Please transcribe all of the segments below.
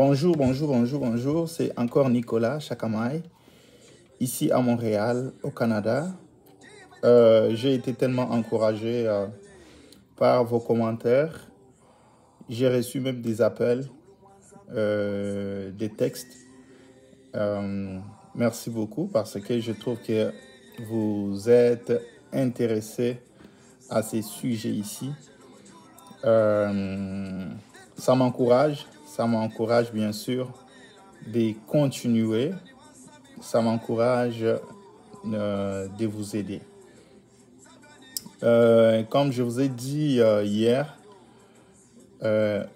Bonjour, bonjour, bonjour, bonjour. C'est encore Nicolas Chakamai, ici à Montréal, au Canada. J'ai été tellement encouragé par vos commentaires. J'ai reçu même des appels, des textes. Merci beaucoup parce que je trouve que vous êtes intéressés à ces sujets ici. Ça m'encourage bien sûr de continuer, ça m'encourage de vous aider. Comme je vous ai dit hier,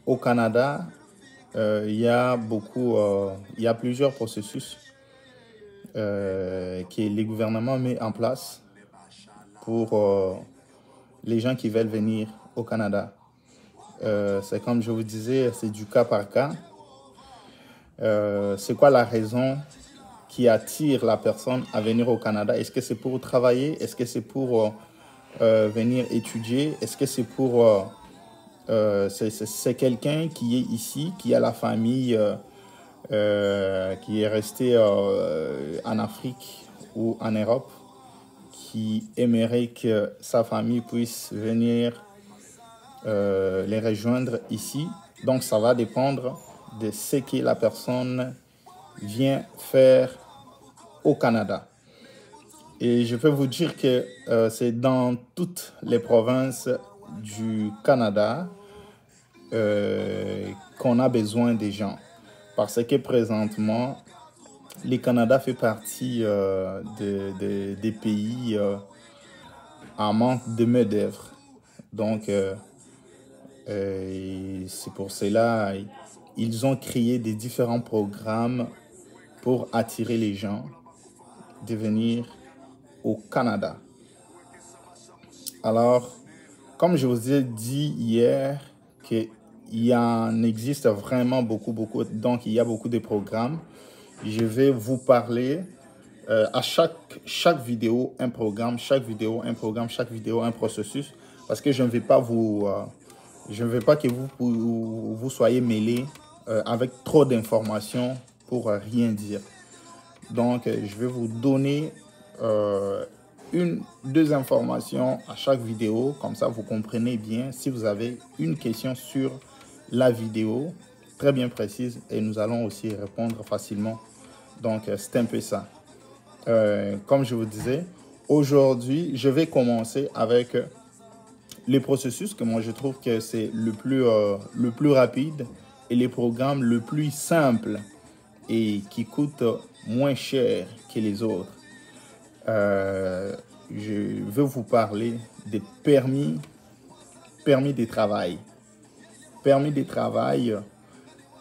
au Canada, il y a plusieurs processus que les gouvernements mettent en place pour les gens qui veulent venir au Canada. C'est comme je vous disais, c'est du cas par cas. C'est quoi la raison qui attire la personne à venir au Canada? Est-ce que c'est pour travailler? Est-ce que c'est pour venir étudier? Est-ce que c'est pour... c'est quelqu'un qui est ici, qui a la famille, qui est resté en Afrique ou en Europe, qui aimerait que sa famille puisse venir les rejoindre ici. Donc, ça va dépendre de ce que la personne vient faire au Canada. Et je peux vous dire que c'est dans toutes les provinces du Canada qu'on a besoin des gens. Parce que présentement, le Canada fait partie des pays en manque de main-d'œuvre. Donc, c'est pour cela ils ont créé des différents programmes pour attirer les gens de venir au Canada. Alors, comme je vous ai dit hier, qu'il y en existe vraiment beaucoup, donc il y a beaucoup de programmes. Je vais vous parler à chaque vidéo, un programme, chaque vidéo, un programme, chaque vidéo, un processus, parce que je ne vais pas que vous soyez mêlés avec trop d'informations pour rien dire. Donc, je vais vous donner deux informations à chaque vidéo. Comme ça, vous comprenez bien si vous avez une question sur la vidéo, très bien précise, et nous allons aussi répondre facilement. Donc, c'est un peu ça. Comme je vous disais, aujourd'hui, je vais commencer avec les processus que moi, je trouve que c'est le plus rapide et les programmes le plus simples et qui coûtent moins cher que les autres. Je veux vous parler des permis de travail. Permis de travail,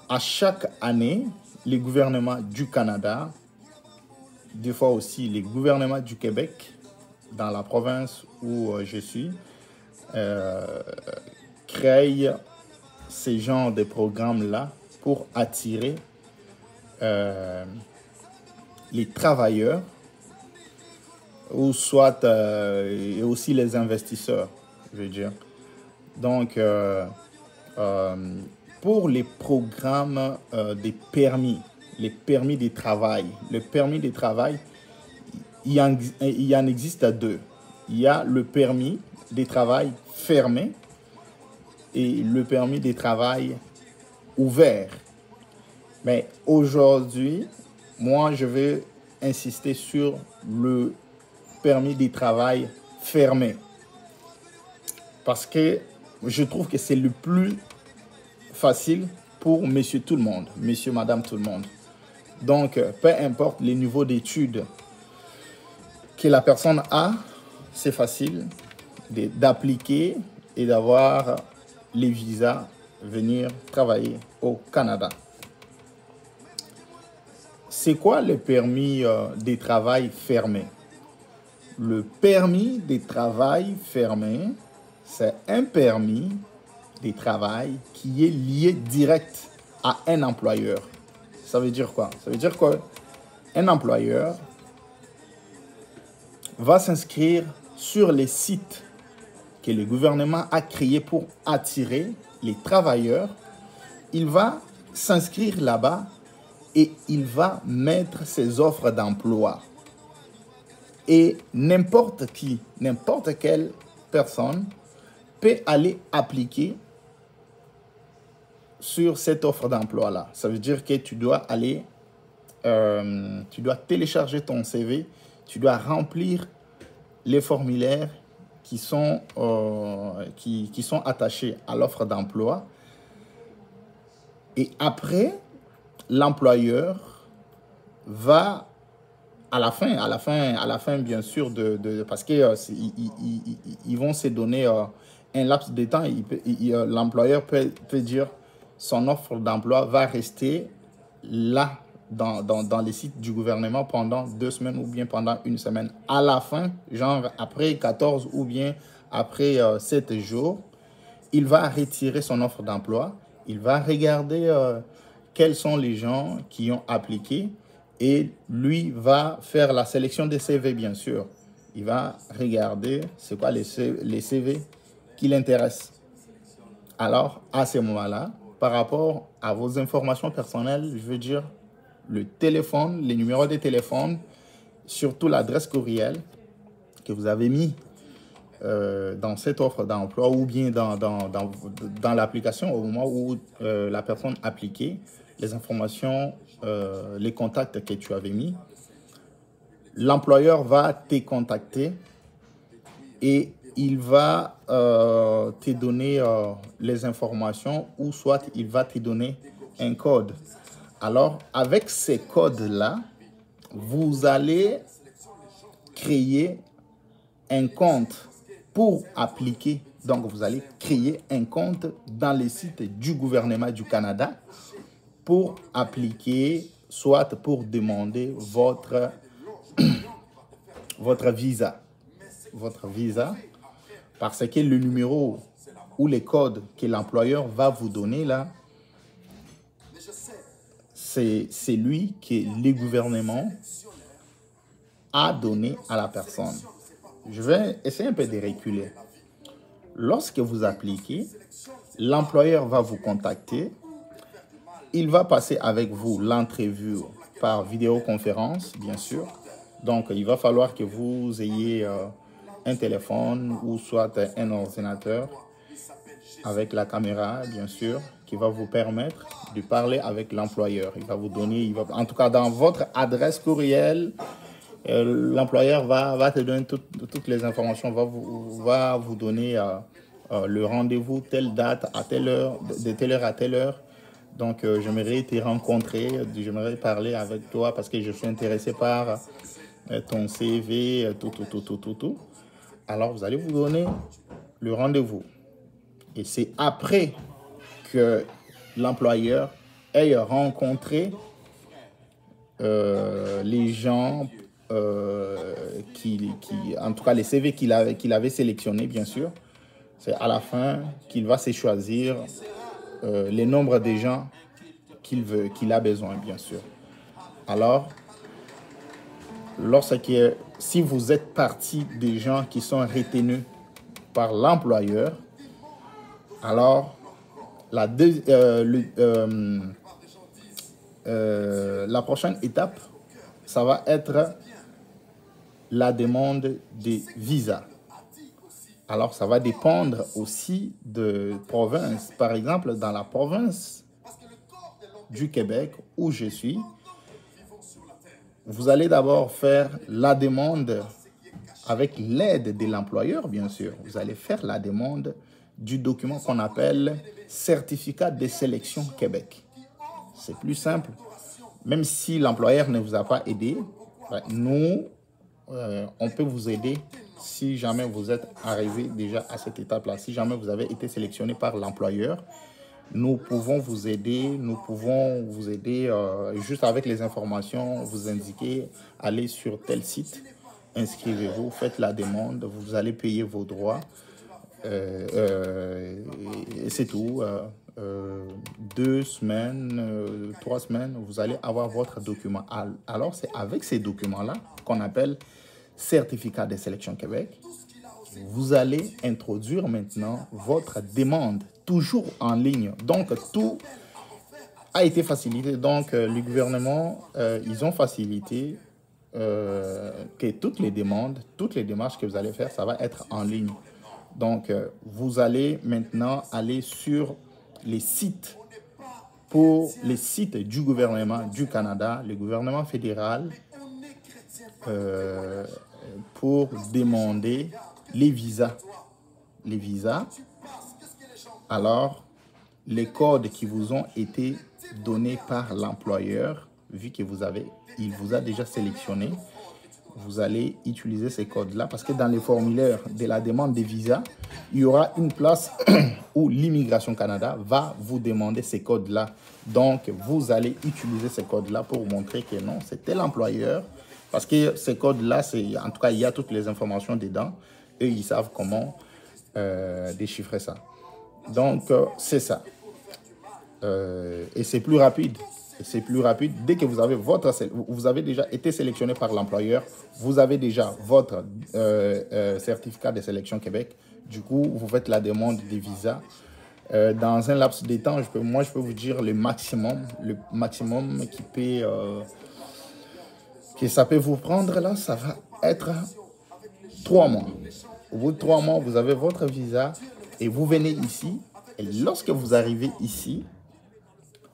à chaque année, les gouvernements du Canada, des fois aussi les gouvernements du Québec, dans la province où je suis, créent ces genres de programmes-là pour attirer les travailleurs ou soit et aussi les investisseurs, je veux dire. Donc, pour les programmes des permis, les permis de travail, le permis de travail, il y en existe deux. Il y a le permis de travail fermé et le permis de travail ouvert. Mais aujourd'hui, moi, je vais insister sur le permis de travail fermé. Parce que je trouve que c'est le plus facile pour monsieur tout le monde, monsieur, madame tout le monde. Donc, peu importe les niveaux d'études que la personne a, c'est facile d'appliquer et d'avoir les visas, venir travailler au Canada. C'est quoi le permis de travail fermé? Le permis de travail fermé, c'est un permis de travail qui est lié direct à un employeur. Ça veut dire quoi? Ça veut dire qu'un employeur va s'inscrire sur les sites que le gouvernement a créés pour attirer les travailleurs. Il va s'inscrire là-bas et il va mettre ses offres d'emploi. Et n'importe qui, n'importe quelle personne peut aller appliquer sur cette offre d'emploi-là. Ça veut dire que tu dois aller, tu dois télécharger ton CV, tu dois remplir les formulaires qui sont attachés à l'offre d'emploi. Et après, l'employeur va, à la fin bien sûr, parce que ils vont se donner un laps de temps. L'employeur peut dire son offre d'emploi va rester là dans les sites du gouvernement pendant 2 semaines ou bien pendant 1 semaine. À la fin, genre après 14 ou bien après 7 jours, il va retirer son offre d'emploi. Il va regarder quels sont les gens qui ont appliqué et lui va faire la sélection des CV, bien sûr. Il va regarder c'est quoi les CV qui l'intéressent. Alors, à ce moment-là, par rapport à vos informations personnelles, je veux dire le téléphone, les numéros de téléphone, surtout l'adresse courriel que vous avez mis dans cette offre d'emploi ou bien dans l'application au moment où la personne appliquait, les informations, les contacts que tu avais mis, l'employeur va te contacter et il va te donner les informations ou soit il va te donner un code. Alors, avec ces codes-là, vous allez créer un compte pour appliquer. Donc, vous allez créer un compte dans les sites du gouvernement du Canada pour appliquer, soit pour demander votre visa. Votre visa, parce que le numéro ou les codes que l'employeur va vous donner là, c'est lui que le gouvernement a donné à la personne. Je vais essayer un peu de reculer. Lorsque vous appliquez, l'employeur va vous contacter. Il va passer avec vous l'entrevue par vidéoconférence, bien sûr. Donc, il va falloir que vous ayez un téléphone ou soit un ordinateur avec la caméra, bien sûr, qui va vous permettre de parler avec l'employeur. Il va vous donner, en tout cas dans votre adresse courriel, l'employeur va te donner toutes les informations, va vous donner le rendez-vous, telle date, à telle heure, de telle heure à telle heure. Donc, j'aimerais te rencontrer, j'aimerais parler avec toi parce que je suis intéressé par ton CV, tout. Alors, vous allez vous donner le rendez-vous. Et c'est après que l'employeur ait rencontré les gens en tout cas les CV qu'il avait sélectionnés, bien sûr. C'est à la fin qu'il va se choisir les nombres de gens qu'il a besoin, bien sûr. Alors, si vous êtes partie des gens qui sont retenus par l'employeur, alors la prochaine étape, ça va être la demande des visas. Alors, ça va dépendre aussi de province. Par exemple, dans la province du Québec où je suis, vous allez d'abord faire la demande avec l'aide de l'employeur, bien sûr. Vous allez faire la demande du document qu'on appelle Certificat de sélection Québec. C'est plus simple. Même si l'employeur ne vous a pas aidé, nous, on peut vous aider si jamais vous êtes arrivé déjà à cette étape-là. Si jamais vous avez été sélectionné par l'employeur, nous pouvons vous aider. Juste avec les informations, vous indiquer, allez sur tel site, inscrivez-vous, faites la demande, vous allez payer vos droits. C'est tout. 2 semaines, 3 semaines, vous allez avoir votre document. Alors, c'est avec ces documents-là qu'on appelle Certificat de sélection Québec. Vous allez introduire maintenant votre demande, toujours en ligne. Donc, tout a été facilité. Donc, le gouvernement, ils ont facilité que toutes les demandes, toutes les démarches que vous allez faire, ça va être en ligne. Donc, vous allez maintenant aller sur les sites, pour les sites du gouvernement du Canada, le gouvernement fédéral, euh, pour demander les visas. Les visas, alors, les codes qui vous ont été donnés par l'employeur, vu que il vous a déjà sélectionné, vous allez utiliser ces codes-là parce que dans les formulaires de la demande des visas, il y aura une place où l'Immigration Canada va vous demander ces codes-là. Donc, vous allez utiliser ces codes-là pour montrer que non, c'était l'employeur. Parce que ces codes-là, en tout cas, il y a toutes les informations dedans. Et ils savent comment déchiffrer ça. Donc, c'est ça. Et c'est plus rapide. C'est plus rapide. Dès que vous avez déjà été sélectionné par l'employeur, vous avez déjà votre certificat de sélection Québec. Du coup, vous faites la demande des visas. Dans un laps de temps, moi, je peux vous dire le maximum que ça peut vous prendre là, ça va être 3 mois. Au bout de 3 mois, vous avez votre visa et vous venez ici. Et lorsque vous arrivez ici,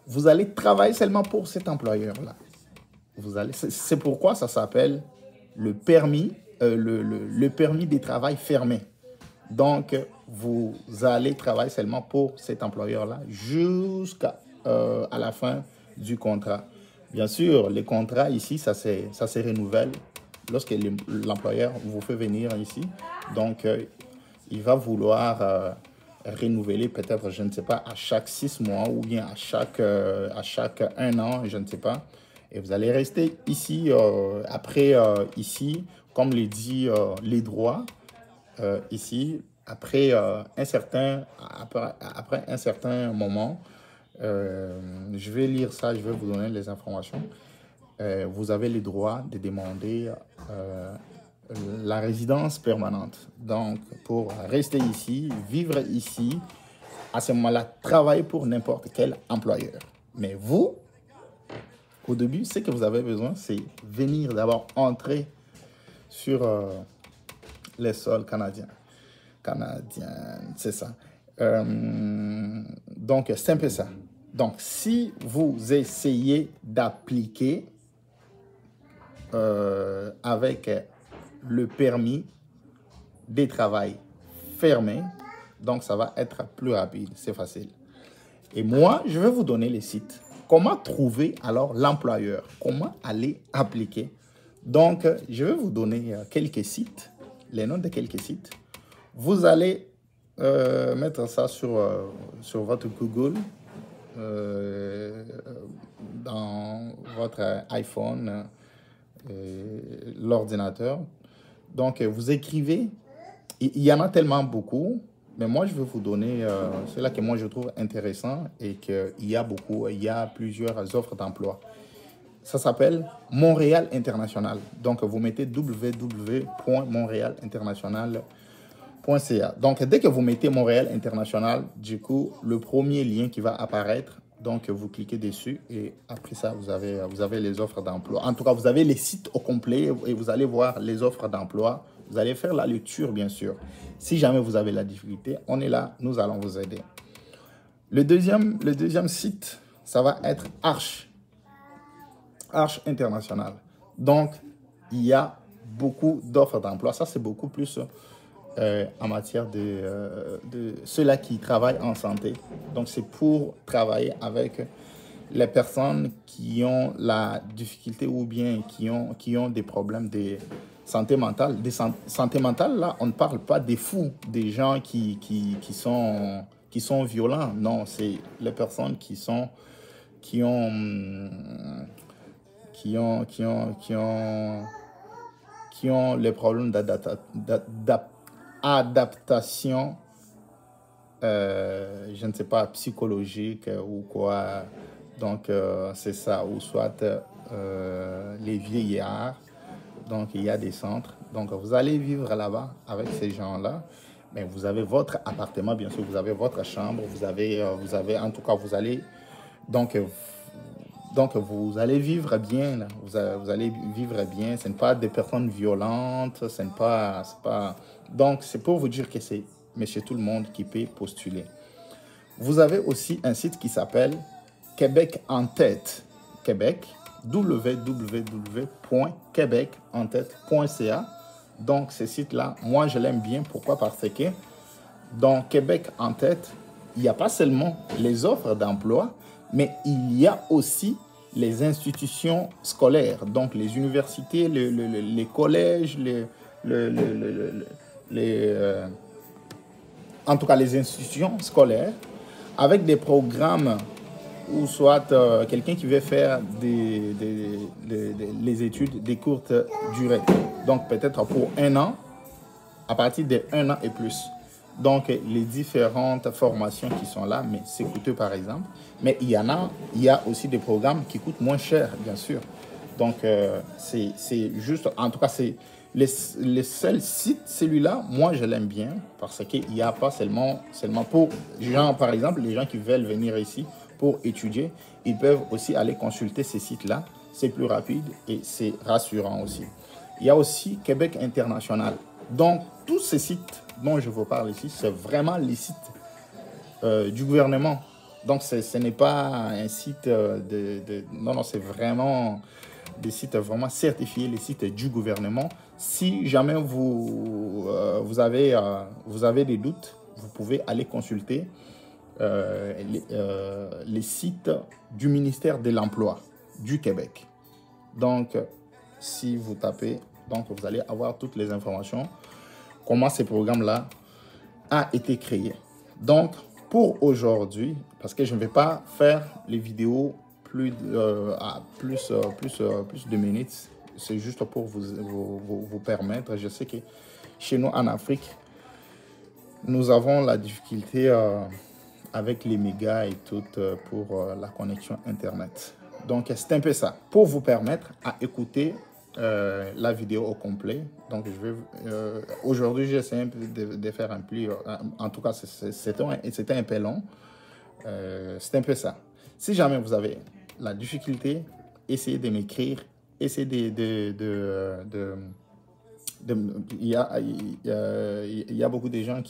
vous allez travailler seulement pour cet employeur-là. C'est pourquoi ça s'appelle le permis de travail fermé. Donc, vous allez travailler seulement pour cet employeur-là jusqu'à la fin du contrat. Bien sûr, les contrats ici, ça se renouvelle lorsque l'employeur vous fait venir ici. Donc, il va vouloir renouveler peut-être, je ne sais pas, à chaque 6 mois ou bien à chaque 1 an, je ne sais pas. Et vous allez rester ici. Après, ici, comme le dit les droits, ici, après un certain moment, je vais lire ça, je vais vous donner les informations. Vous avez le droit de demander la résidence permanente. Donc, pour rester ici, vivre ici, à ce moment-là, travailler pour n'importe quel employeur. Mais vous, au début, ce que vous avez besoin, c'est venir d'abord entrer sur les sols canadiens. C'est ça. Donc, c'est un peu ça. Donc, si vous essayez d'appliquer avec le permis de travail fermé, donc ça va être plus rapide, c'est facile. Et moi, je vais vous donner les sites. Comment trouver alors l'employeur? Comment aller appliquer? Donc, je vais vous donner quelques sites, les noms de quelques sites. Vous allez mettre ça sur votre Google, dans votre iPhone, l'ordinateur. Donc, vous écrivez. Il y en a tellement beaucoup, mais moi, je vais vous donner ceux-là que moi, je trouve intéressant et qu'il y a plusieurs offres d'emploi. Ça s'appelle Montréal International. Donc, vous mettez www.montrealinternational.ca. Donc, dès que vous mettez Montréal International, du coup, le premier lien qui va apparaître, donc vous cliquez dessus et après ça, vous avez les offres d'emploi. En tout cas, vous avez les sites au complet et vous allez voir les offres d'emploi. Vous allez faire la lecture, bien sûr. Si jamais vous avez la difficulté, on est là, nous allons vous aider. Le deuxième site, ça va être Arch International. Donc, il y a beaucoup d'offres d'emploi. Ça, c'est beaucoup plus en matière de ceux-là qui travaillent en santé. Donc, c'est pour travailler avec les personnes qui ont la difficulté ou bien qui ont des problèmes de santé mentale. Santé mentale, là, on ne parle pas des fous, des gens qui sont violents. Non, c'est les personnes qui ont les problèmes d'adaptation, je ne sais pas, psychologique ou quoi. Donc, c'est ça. Ou soit les vieillards. Donc, il y a des centres. Donc, vous allez vivre là-bas avec ces gens-là. Mais vous avez votre appartement, bien sûr. Vous avez votre chambre. Vous avez en tout cas, vous allez Donc, vous allez vivre bien, là. Vous allez vivre bien. Ce n'est pas des personnes violentes. Ce n'est pas, c'est pas... Donc, c'est pour vous dire que c'est Monsieur Tout le Monde qui peut postuler. Vous avez aussi un site qui s'appelle Québec en tête. Québec, www.québecenTête.ca. Donc, ce site-là, moi, je l'aime bien. Pourquoi? Parce que dans Québec en tête, il n'y a pas seulement les offres d'emploi, mais il y a aussi les institutions scolaires, donc les universités, les collèges, en tout cas les institutions scolaires, avec des programmes ou soit quelqu'un qui veut faire les études de courte durée. Donc peut-être pour 1 an, à partir de 1 an et plus. Donc, les différentes formations qui sont là, mais c'est coûteux par exemple. Mais il y a aussi des programmes qui coûtent moins cher, bien sûr. Donc, c'est juste, en tout cas, c'est les seuls sites, celui-là, moi, je l'aime bien parce qu'il n'y a pas seulement pour gens, par exemple, les gens qui veulent venir ici pour étudier, ils peuvent aussi aller consulter ces sites-là. C'est plus rapide et c'est rassurant aussi. Il y a aussi Québec International. Donc, tous ces sites dont je vous parle ici, c'est vraiment les sites du gouvernement. Donc, ce n'est pas un site non, c'est vraiment des sites vraiment certifiés, les sites du gouvernement. Si jamais vous avez des doutes, vous pouvez aller consulter les sites du ministère de l'Emploi du Québec. Donc, si vous tapez, donc vous allez avoir toutes les informations, comment ces programmes-là a été créé. Donc, pour aujourd'hui, parce que je ne vais pas faire les vidéos plus de minutes, c'est juste pour vous permettre. Je sais que chez nous en Afrique, nous avons la difficulté avec les mégas et tout pour la connexion Internet. Donc, c'est un peu ça. Pour vous permettre à écouter la vidéo au complet. Donc, aujourd'hui, j'essaie un peu de faire un plus... en tout cas, c'était un peu long. C'est un peu ça. Si jamais vous avez la difficulté, essayez de m'écrire. Essayez il y a beaucoup de gens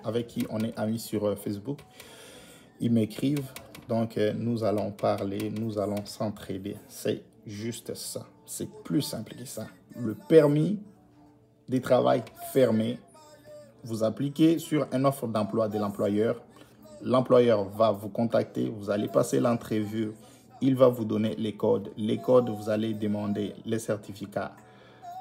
avec qui on est amis sur Facebook. Ils m'écrivent. Donc, nous allons parler, nous allons s'entraider. C'est juste ça. C'est plus simple que ça. Le permis de travail fermé, vous appliquez sur une offre d'emploi de l'employeur. L'employeur va vous contacter, vous allez passer l'entrevue, il va vous donner les codes. Les codes, vous allez demander les certificats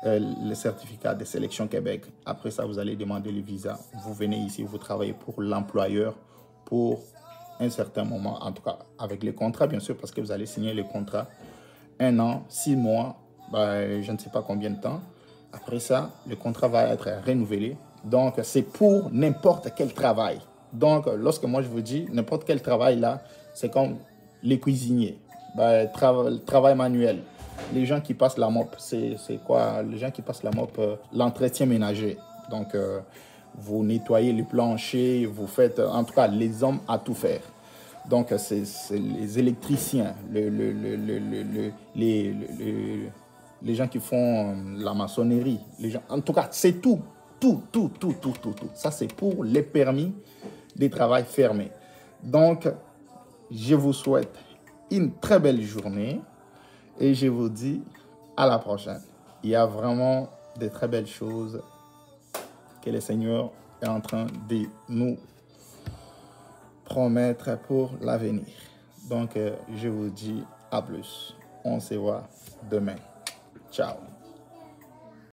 de sélection Québec. Après ça, vous allez demander le visa. Vous venez ici, vous travaillez pour l'employeur pour un certain moment, en tout cas avec les contrats, bien sûr, parce que vous allez signer les contrats 1 an, 6 mois, je ne sais pas combien de temps. Après ça, le contrat va être renouvelé. Donc, c'est pour n'importe quel travail. Donc, lorsque moi je vous dis n'importe quel travail là, c'est comme les cuisiniers, travail manuel. Les gens qui passent la mop, c'est quoi? Les gens qui passent la mop, l'entretien ménager. Donc, vous nettoyez les planchers, vous faites, en tout cas, les hommes à tout faire. Donc, c'est les électriciens, les gens qui font la maçonnerie. Les gens, en tout cas, c'est tout. Tout. Ça, c'est pour les permis de travail fermés. Donc, je vous souhaite une très belle journée et je vous dis à la prochaine. Il y a vraiment de très belles choses que le Seigneur est en train de nous promettre pour l'avenir. Donc, je vous dis à plus. On se voit demain. Ciao.